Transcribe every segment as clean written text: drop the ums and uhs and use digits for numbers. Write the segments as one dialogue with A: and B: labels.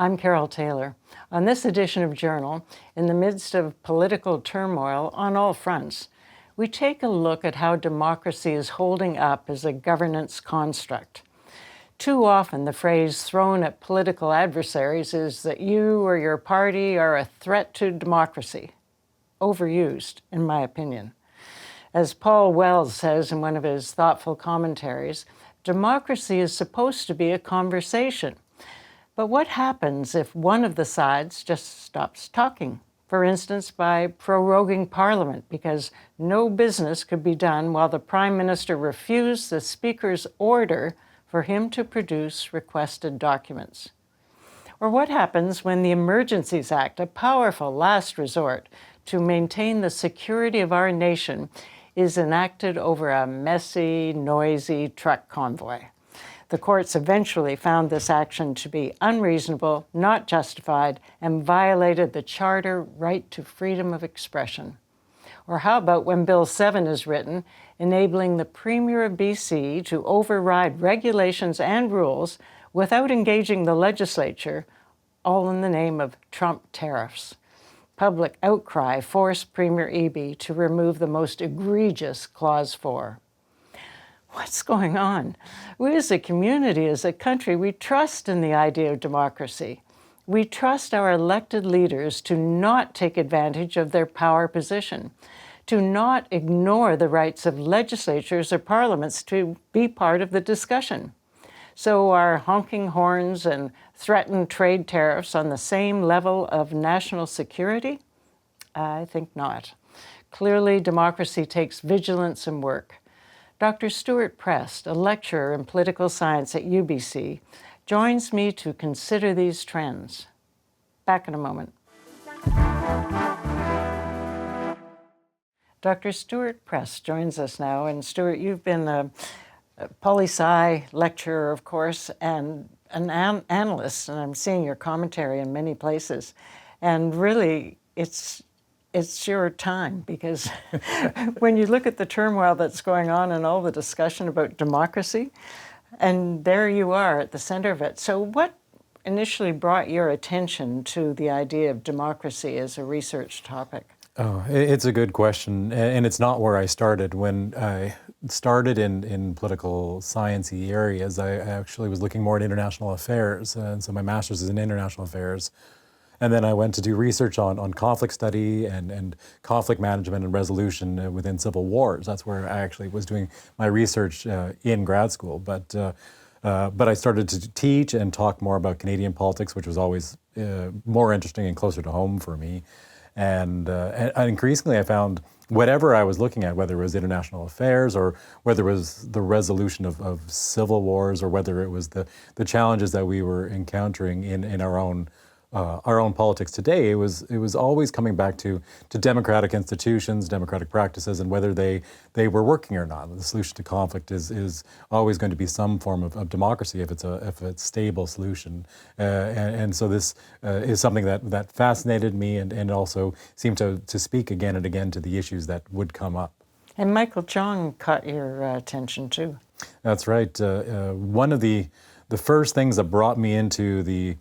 A: I'm Carole Taylor. On this edition of Journal, in the midst of political turmoil on all fronts, we take a look at how democracy is holding up as a governance construct. Too often, the phrase thrown at political adversaries is that you or your party are a threat to democracy. Overused, in my opinion. As Paul Wells says in one of his thoughtful commentaries, democracy is supposed to be a conversation. But what happens if one of the sides just stops talking? For instance, by proroguing Parliament, because no business could be done while the Prime Minister refused the Speaker's order for him to produce requested documents. Or what happens when the Emergencies Act, a powerful last resort to maintain the security of our nation, is enacted over a messy, noisy truck convoy? The courts eventually found this action to be unreasonable, not justified, and violated the Charter right to freedom of expression. Or how about when Bill 7 is written, enabling the Premier of BC to override regulations and rules without engaging the legislature, all in the name of Trump tariffs? Public outcry forced Premier Eby to remove the most egregious Clause 4. What's going on? We as a community, as a country, we trust in the idea of democracy. We trust our elected leaders to not take advantage of their power position, to not ignore the rights of legislatures or parliaments to be part of the discussion. So are honking horns and threatened trade tariffs on the same level of national security? I think not. Clearly, democracy takes vigilance and work. Dr. Stewart Prest, a lecturer in political science at UBC, joins me to consider these trends. Back in a moment. Dr. Stewart Prest joins us now. And Stewart, you've been a poli-sci lecturer, of course, and an analyst, and I'm seeing your commentary in many places. And really, it's your time, because when you look at the turmoil that's going on and all the discussion about democracy, and there you are at the center of it. So what initially brought your attention to the idea of democracy as a research topic?
B: Oh, it's a good question, and it's not where I started. When I started in political science-y areas, I actually was looking more at international affairs, and so my master's is in international affairs. And then I went to do research on conflict study and conflict management and resolution within civil wars. That's where I actually was doing my research in grad school. But I started to teach and talk more about Canadian politics, which was always more interesting and closer to home for me. And increasingly I found whatever I was looking at, whether it was international affairs or whether it was the resolution of civil wars or whether it was the challenges that we were encountering in our own politics today, it was always coming back to democratic institutions, democratic practices, and whether they were working or not. The solution to conflict is always going to be some form of democracy if it's a stable solution. And so this is something that fascinated me and also seemed to speak again and again to the issues that would come up.
A: And Michael Chong caught your attention too.
B: That's right. One of the first things that brought me into the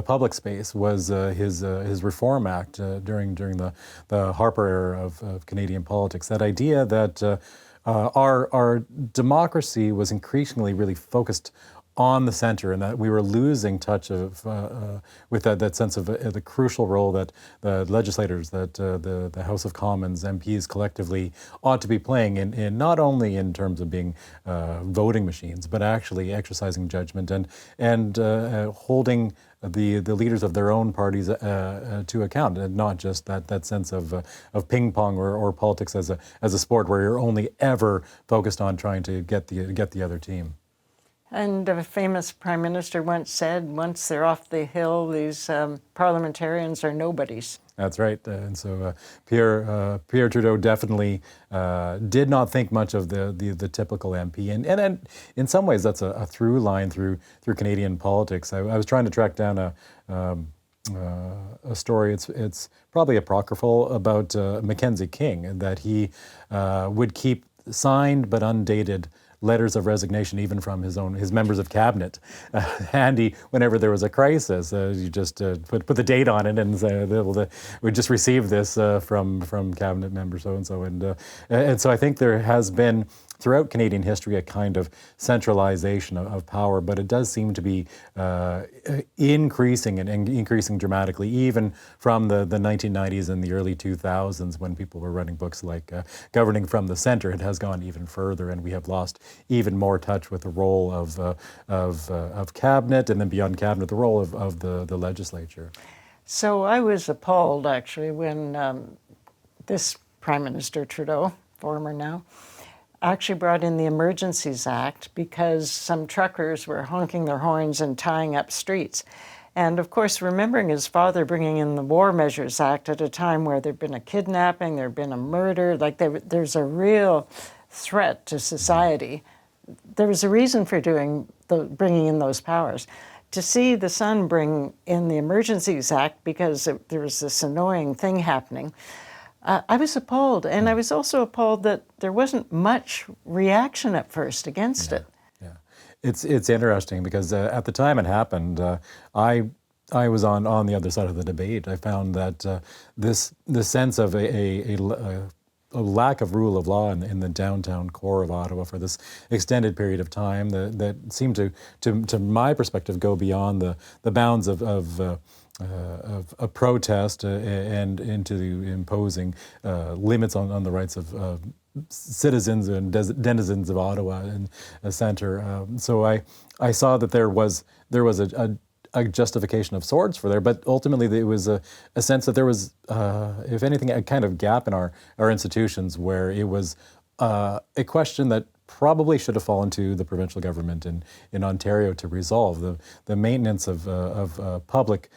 B: public space was his Reform Act during the Harper era of Canadian politics. That idea that our democracy was increasingly really focused on the center, and that we were losing touch of with that sense of the crucial role that the legislators, that the House of Commons, MPs collectively ought to be playing in not only in terms of being voting machines, but actually exercising judgment and holding the leaders of their own parties to account, and not just that sense of ping pong or politics as a sport where you're only ever focused on trying to get the other team.
A: And a famous prime minister once said, once they're off the hill, these parliamentarians are nobodies.
B: That's right. And so Pierre Trudeau definitely did not think much of the typical MP. And in some ways, that's a through line through Canadian politics. I was trying to track down a story. It's probably apocryphal about Mackenzie King, that he would keep signed but undated letters of resignation, even from his members of cabinet, handy whenever there was a crisis. You just put the date on it and say, we just received this from cabinet member so and so, and so I think there has been throughout Canadian history a kind of centralization of power, but it does seem to be increasing and increasing dramatically, even from the 1990s and the early 2000s when people were writing books like Governing from the Center. It has gone even further, and we have lost even more touch with the role of cabinet, and then beyond cabinet, the role of the legislature.
A: So I was appalled, actually, when this Prime Minister Trudeau, former now, actually brought in the Emergencies Act because some truckers were honking their horns and tying up streets. And of course, remembering his father bringing in the War Measures Act at a time where there'd been a kidnapping, there'd been a murder, like there's a real threat to society. There was a reason for bringing in those powers. To see the son bring in the Emergencies Act because there was this annoying thing happening, I was appalled, and I was also appalled that there wasn't much reaction at first against it.
B: Yeah, it's interesting because at the time it happened, I was on the other side of the debate. I found that this sense of a lack of rule of law in the downtown core of Ottawa for this extended period of time that seemed to my perspective, go beyond the bounds of a protest and into imposing limits on the rights of citizens and denizens of Ottawa and the centre. So I saw that there was a justification of sorts for there, but ultimately it was a sense that there was, if anything, a kind of gap in our institutions where it was a question that probably should have fallen to the provincial government in Ontario to resolve. The maintenance of public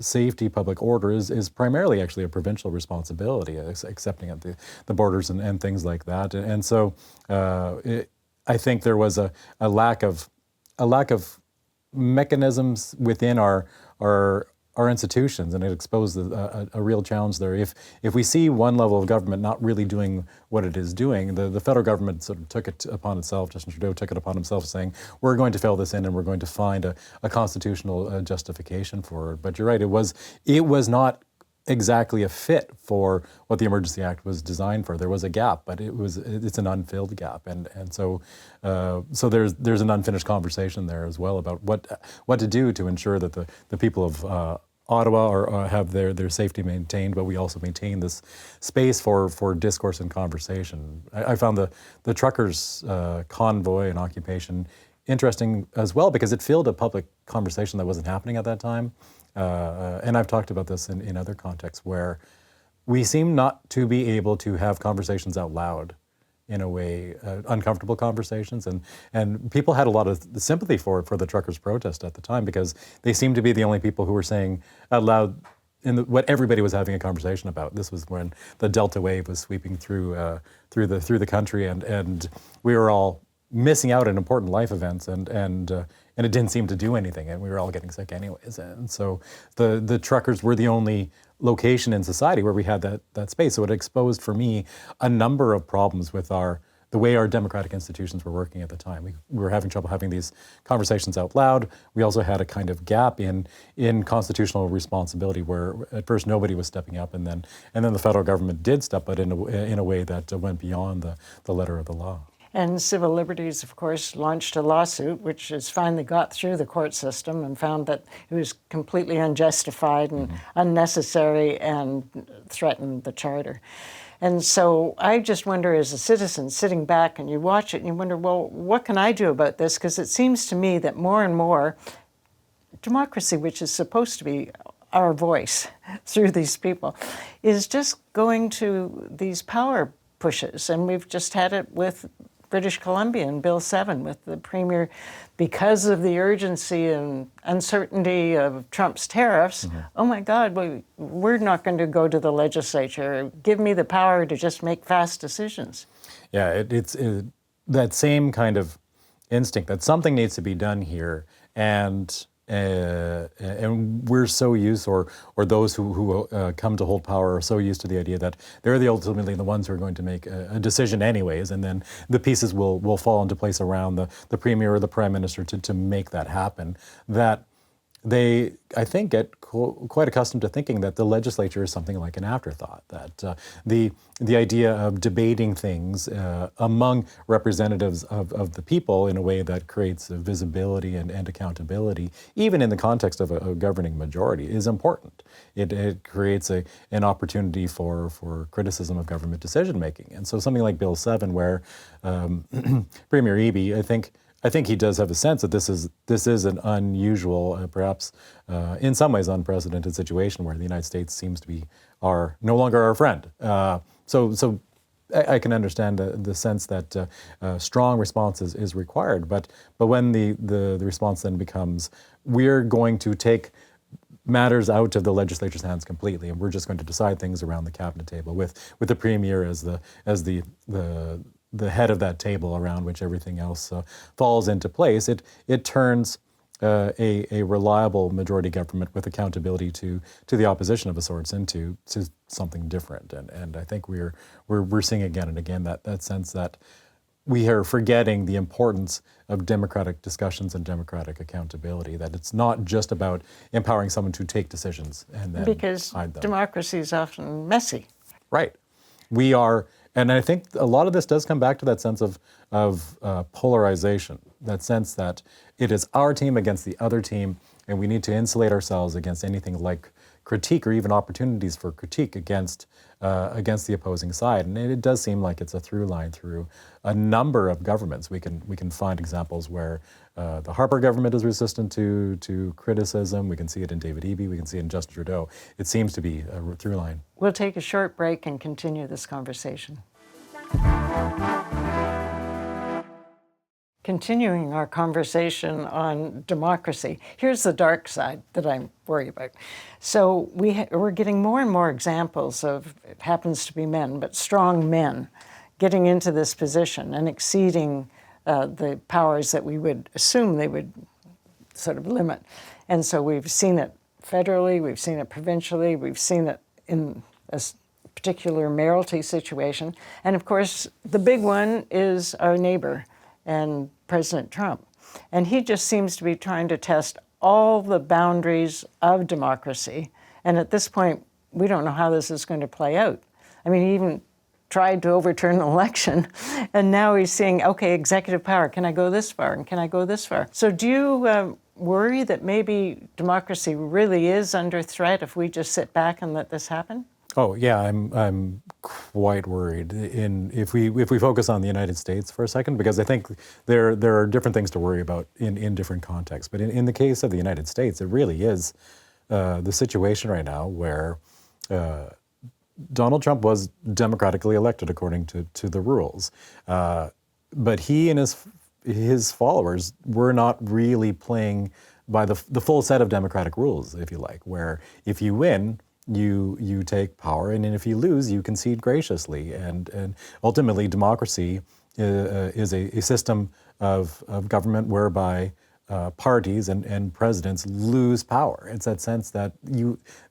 B: safety, public order is primarily actually a provincial responsibility, excepting at the borders and things like that. And so I think there was a lack of mechanisms within our institutions, and it exposed a real challenge there. If we see one level of government not really doing what it is doing, the federal government sort of took it upon itself, Justin Trudeau took it upon himself, saying, we're going to fill this in and we're going to find a constitutional justification for it. But you're right, it was not exactly a fit for what the Emergency Act was designed for. There was a gap, but it's an unfilled gap, and so there's an unfinished conversation there as well about what to do to ensure that the people of Ottawa have their safety maintained, but we also maintain this space for discourse and conversation. I found the truckers' convoy and occupation interesting as well because it filled a public conversation that wasn't happening at that time. And I've talked about this in other contexts where we seem not to be able to have conversations out loud in a way, uncomfortable conversations. And people had a lot of sympathy for the truckers' protest at the time because they seemed to be the only people who were saying out loud what everybody was having a conversation about. This was when the Delta wave was sweeping through the country, and we were all missing out on important life events, and it didn't seem to do anything, and we were all getting sick anyways. And so the truckers were the only location in society where we had that space. So it exposed for me a number of problems with the way our democratic institutions were working at the time. We were having trouble having these conversations out loud. We also had a kind of gap in constitutional responsibility where at first nobody was stepping up, and then the federal government did step up in a way that went beyond the letter of the law.
A: And Civil Liberties, of course, launched a lawsuit, which has finally got through the court system and found that it was completely unjustified and unnecessary and threatened the Charter. And so I just wonder, as a citizen, sitting back and you watch it and you wonder, well, what can I do about this? Because it seems to me that more and more democracy, which is supposed to be our voice through these people, is just going to these power pushes. And we've just had it with British Columbia in Bill 7 with the Premier, because of the urgency and uncertainty of Trump's tariffs, oh my God, we're not going to go to the legislature. Give me the power to just make fast decisions.
B: Yeah, it's that same kind of instinct that something needs to be done here, and And we're so used, or those who come to hold power are so used to the idea that they're ultimately the ones who are going to make a decision anyways, and then the pieces will fall into place around the premier or the prime minister to make that happen, that they, I think, get quite accustomed to thinking that the legislature is something like an afterthought, that the idea of debating things among representatives of the people in a way that creates visibility and accountability, even in the context of a governing majority, is important. It creates an opportunity for criticism of government decision-making. And so something like Bill 7, where Premier Eby, I think he does have a sense that this is an unusual, perhaps in some ways unprecedented situation where the United States seems to be no longer our friend. So I can understand the sense that strong response is required. But when the response then becomes, we're going to take matters out of the legislature's hands completely, and we're just going to decide things around the cabinet table with the premier as the head of that table around which everything else falls into place, it turns a reliable majority government with accountability to the opposition of a sorts into something different. And I think we're seeing again and again that sense that we are forgetting the importance of democratic discussions and democratic accountability, that it's not just about empowering someone to take decisions and then
A: because
B: hide them.
A: Democracy is often messy.
B: Right. We are. And I think a lot of this does come back to that sense of polarization, that sense that it is our team against the other team, and we need to insulate ourselves against anything like critique or even opportunities for critique against the opposing side. And it does seem like it's a through line through a number of governments. We can find examples where the Harper government is resistant to criticism. We can see it in David Eby. We can see it in Justin Trudeau. It seems to be a through line.
A: We'll take a short break and continue this conversation. Continuing our conversation on democracy, here's the dark side that I'm worried about. So we're getting more and more examples of, it happens to be men, but strong men getting into this position and exceeding the powers that we would assume they would sort of limit. And so we've seen it federally, we've seen it provincially, we've seen it in a particular mayoralty situation. And of course, the big one is our neighbor and President Trump. And he just seems to be trying to test all the boundaries of democracy. And at this point, we don't know how this is going to play out. I mean, he even tried to overturn an election, and now he's saying, okay, executive power, can I go this far, and can I go this far? So do you worry that maybe democracy really is under threat if we just sit back and let this happen?
B: Oh yeah, I'm quite worried. If we focus on the United States for a second, because I think there are different things to worry about in different contexts. But in the case of the United States, it really is the situation right now where Donald Trump was democratically elected according to the rules, but he and his followers were not really playing by the full set of democratic rules, if you like, where if you win, you take power, and if you lose, you concede graciously. And ultimately, democracy is a system of government whereby parties and presidents lose power. It's that sense that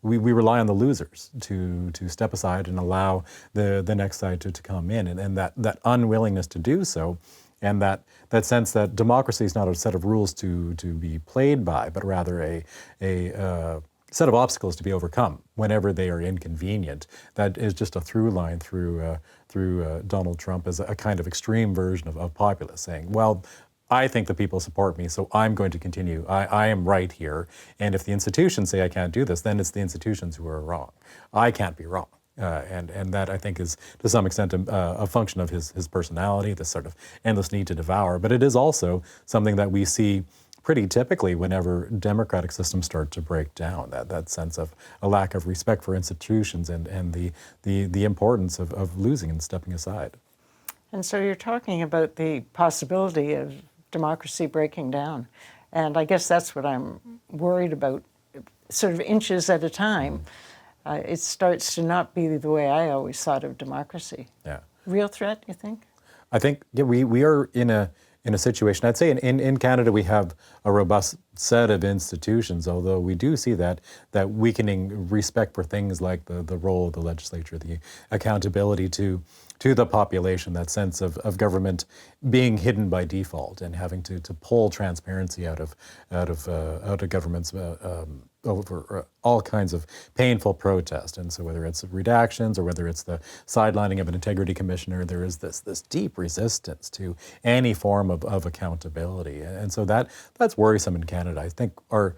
B: we rely on the losers to step aside and allow the next side to come in, and that unwillingness to do so, and that sense that democracy is not a set of rules to be played by, but rather a set of obstacles to be overcome whenever they are inconvenient. That is just a through line through Donald Trump as a kind of extreme version of populist, saying, well, I think the people support me, so I'm going to continue. I am right here. And if the institutions say I can't do this, then it's the institutions who are wrong. I can't be wrong. And that, I think, is to some extent a function of his personality, this sort of endless need to devour. But it is also something that we see pretty typically whenever democratic systems start to break down, that sense of a lack of respect for institutions and the importance of losing and stepping aside.
A: And so you're talking about the possibility of democracy breaking down. And I guess that's what I'm worried about, sort of inches at a time. It starts to not be the way I always thought of democracy.
B: Yeah.
A: Real threat, you think?
B: I think we are in in a situation, I'd say in Canada we have a robust set of institutions, although we do see that weakening respect for things like the role of the legislature, the accountability to the population, that sense of government being hidden by default and having to pull transparency out of governments over all kinds of painful protest. And so whether it's redactions or whether it's the sidelining of an integrity commissioner, there is this deep resistance to any form of accountability. And so that's worrisome in Canada. I think our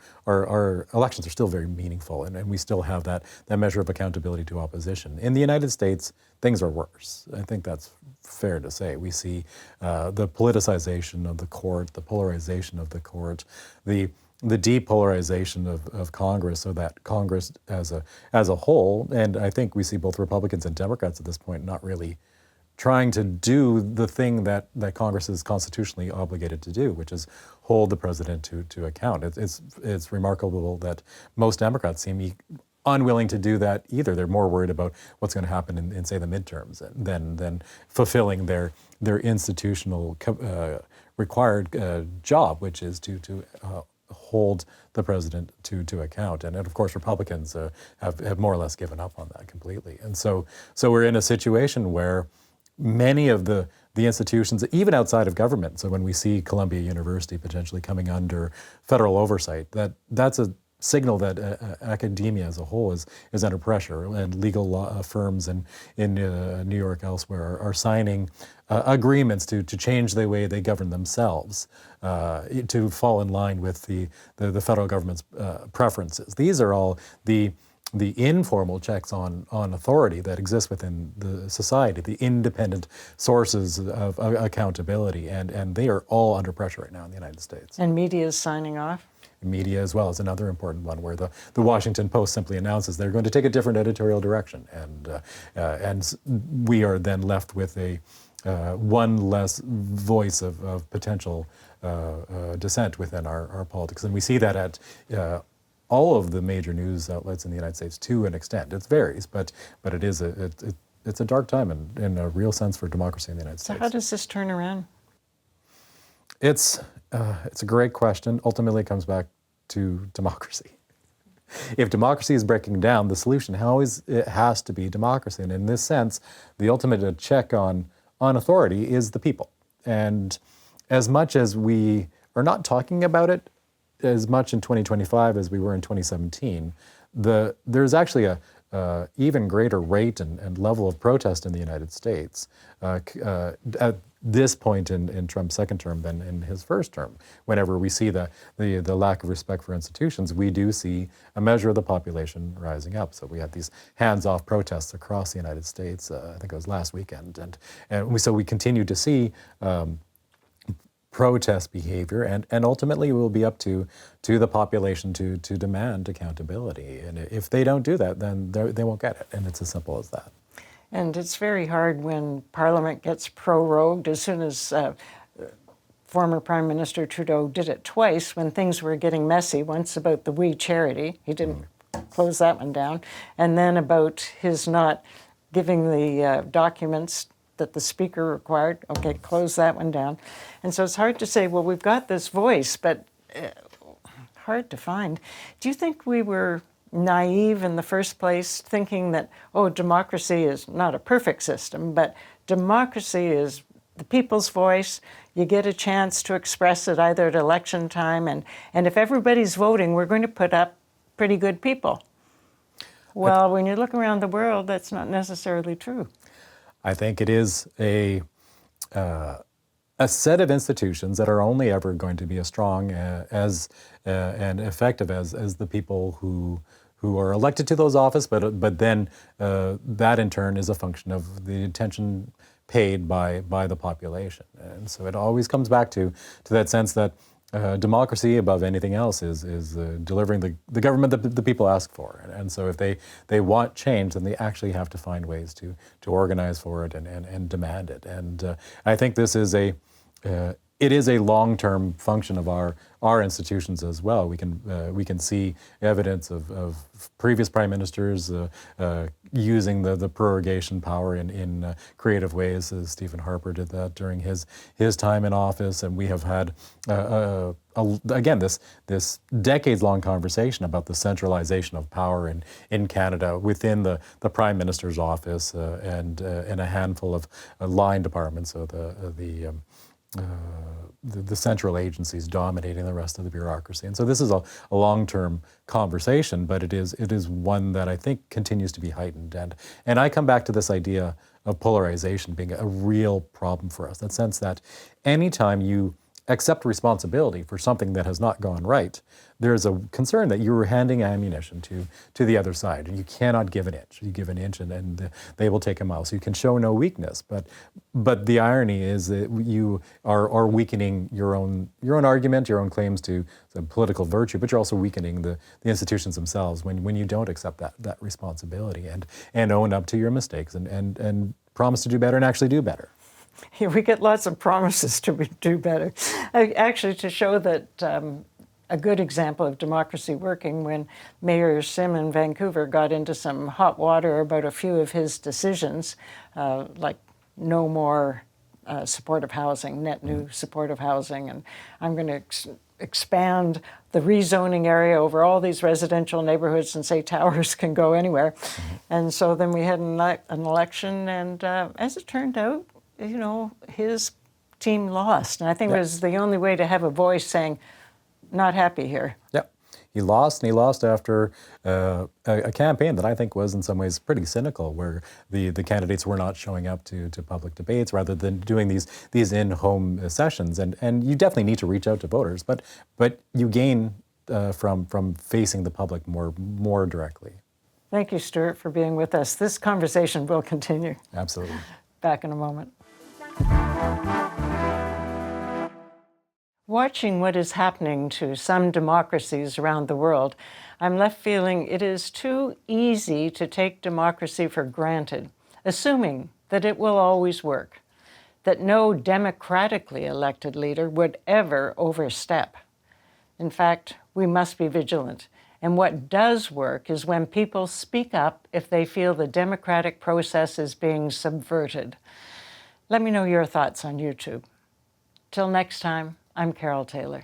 B: elections are still very meaningful, and we still have that measure of accountability to opposition. In the United States, things are worse. I think that's fair to say. We see the politicization of the court, the polarization of the court, the depolarization of Congress, so that Congress as a whole, and I think we see both Republicans and Democrats at this point not really trying to do the thing that Congress is constitutionally obligated to do, which is hold the president to account. It's remarkable that most Democrats seem unwilling to do that either. They're more worried about what's going to happen in say, the midterms than fulfilling their institutional required job, which is to hold the president to account. And of course, Republicans have more or less given up on that completely. And so we're in a situation where many of the institutions, even outside of government, so when we see Columbia University potentially coming under federal oversight, that's a signal that academia as a whole is under pressure, and legal law firms in New York, elsewhere, are signing agreements to change the way they govern themselves, to fall in line with the federal government's preferences. These are all the informal checks on authority that exist within the society, the independent sources of accountability, and they are all under pressure right now in the United States.
A: And media is signing off?
B: Media as well is another important one, where the Washington Post simply announces they're going to take a different editorial direction, and we are then left with a one less voice of potential dissent within our politics. And we see that at all of the major news outlets in the United States to an extent. It varies, but it is it's a dark time in a real sense for democracy in the United States.
A: So how does this turn around?
B: It's a great question. Ultimately, it comes back to democracy. If democracy is breaking down, the solution it has to be democracy. And in this sense, the ultimate check on authority is the people. And as much as we are not talking about it as much in 2025 as we were in 2017, there's actually a even greater rate and level of protest in the United States at this point in Trump's second term than in his first term. Whenever we see the lack of respect for institutions, we do see a measure of the population rising up. So we had these hands-off protests across the United States, I think it was last weekend, and so we continue to see protest behavior, and ultimately it will be up to the population to demand accountability. And if they don't do that, then they won't get it, and it's as simple as that.
A: And it's very hard when Parliament gets prorogued. As soon as former Prime Minister Trudeau did it twice when things were getting messy, once about the wee charity, he didn't close that one down, and then about his not giving the documents that the Speaker required. Okay, close that one down. And so it's hard to say, well, we've got this voice, but hard to find. Do you think we were naive in the first place, thinking that, democracy is not a perfect system, but democracy is the people's voice. You get a chance to express it either at election time, and if everybody's voting, we're going to put up pretty good people. Well, when you look around the world, that's not necessarily true.
B: I think it is a set of institutions that are only ever going to be as strong as and effective as the people who are elected to those offices, but then that in turn is a function of the attention paid by the population. And so it always comes back to that sense that democracy, above anything else, is delivering the government that the people ask for. And so if they want change, then they actually have to find ways to organize for it and demand it. And I think this is it is a long-term function of our institutions as well. We can see evidence of previous prime ministers using the prorogation power in creative ways. Stephen Harper did that during his time in office, and we have had again this decades-long conversation about the centralization of power in Canada within the prime minister's office and a handful of line departments, so the central agencies dominating the rest of the bureaucracy. And so this is a long-term conversation, but it is one that I think continues to be heightened. And I come back to this idea of polarization being a real problem for us. That sense that anytime you accept responsibility for something that has not gone right, there's a concern that you're handing ammunition to the other side, and you cannot give an inch. You give an inch and they will take a mile. So you can show no weakness, but the irony is that you are weakening your own argument, your own claims to political virtue, but you're also weakening the institutions themselves when you don't accept that responsibility and own up to your mistakes and promise to do better and actually do better.
A: Yeah, we get lots of promises to do better. Actually, to show that a good example of democracy working, when Mayor Sim in Vancouver got into some hot water about a few of his decisions, like no more supportive housing, net new supportive housing, and I'm going to expand the rezoning area over all these residential neighborhoods and say towers can go anywhere. And so then we had an election, and as it turned out, his team lost. And I think it was the only way to have a voice saying, not happy here.
B: Yeah, he lost, and he lost after a campaign that I think was in some ways pretty cynical, where the candidates were not showing up to public debates rather than doing these in-home sessions. And you definitely need to reach out to voters, but you gain from facing the public more directly.
A: Thank you, Stewart, for being with us. This conversation will continue.
B: Absolutely.
A: Back in a moment. Watching what is happening to some democracies around the world, I'm left feeling it is too easy to take democracy for granted, assuming that it will always work, that no democratically elected leader would ever overstep. In fact, we must be vigilant. And what does work is when people speak up if they feel the democratic process is being subverted. Let me know your thoughts on YouTube. Till next time, I'm Carole Taylor.